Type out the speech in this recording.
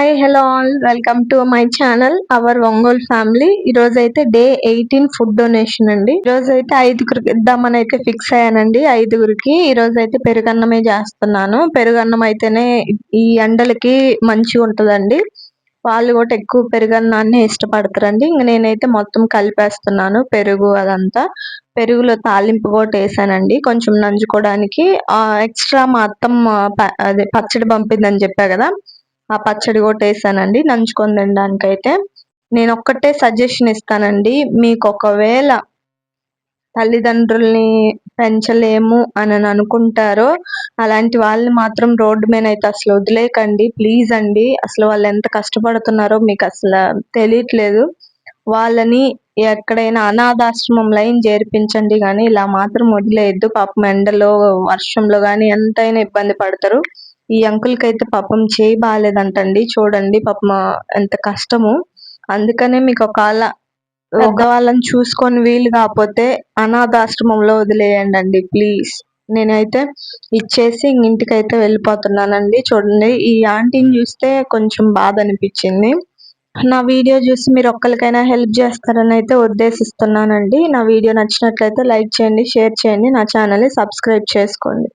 Hi hello all welcome to my channel our Ongole family. ఈ రోజు అయితే డే 18 ఫుడ్ డొనేషన్ అండి. ఈ రోజు అయితే 5గురికి ఇద్దామని అయితే ఫిక్స్ అయ్యానండి. 5గురికి ఈ రోజు అయితే పెరుగన్నమే చేస్తున్నాను. పెరుగన్నం అయితేనే ఈ ఎండలకి మంచిగా ఉంటుందండి. వాళ్ళు కూడా ఎక్కువ పెరుగన్నాన్ని ఇష్టపడతారండి. ఇంక నేనైతే మొత్తం కలిపేస్తున్నాను పెరుగు అదంతా. పెరుగులో తాలింపు కూడా వేసానండి కొంచెం నంజుకోవడానికి. ఎక్స్ట్రా మా అత్తమ్మ అదే పచ్చడి పంపిందని చెప్పా కదా, ఆ పచ్చడి కూడా వేసానండి నంచుకొని తినడానికైతే. నేను ఒక్కటే సజెషన్ ఇస్తానండి, మీకు ఒకవేళ తల్లిదండ్రుల్ని పెంచలేము అని అనుకుంటారో అలాంటి వాళ్ళని మాత్రం రోడ్డు మీద అయితే అసలు వదిలేయకండి ప్లీజ్ అండి. అసలు వాళ్ళు ఎంత కష్టపడుతున్నారో మీకు అసలు తెలియట్లేదు. వాళ్ళని ఎక్కడైనా అనాథాశ్రమంలో అయినా చేర్పించండి, కానీ ఇలా మాత్రం వదిలేయద్దు. పాపం ఎండలో వర్షంలో కానీ ఎంతైనా ఇబ్బంది పడతారు. ఈ అంకుల్కి అయితే పాపం చేయి బాగాలేదంటండి, చూడండి పాపం ఎంత కష్టము. అందుకనే మీకు ఒకవేళ వాళ్ళని చూసుకొని వీలు కాకపోతే అనాథాశ్రమంలో వదిలేయండి అండి ప్లీజ్. నేనైతే ఇచ్చేసి ఇంటికైతే వెళ్ళిపోతున్నానండి. చూడండి ఈ ఆంటీని చూస్తే కొంచెం బాధ అనిపించింది. నా వీడియో చూసి మీరు ఒక్కరికైనా హెల్ప్ చేస్తారని అయితే ఉద్దేశిస్తున్నానండి. నా వీడియో నచ్చినట్లయితే లైక్ చేయండి, షేర్ చేయండి, నా ఛానల్ని సబ్స్క్రైబ్ చేసుకోండి.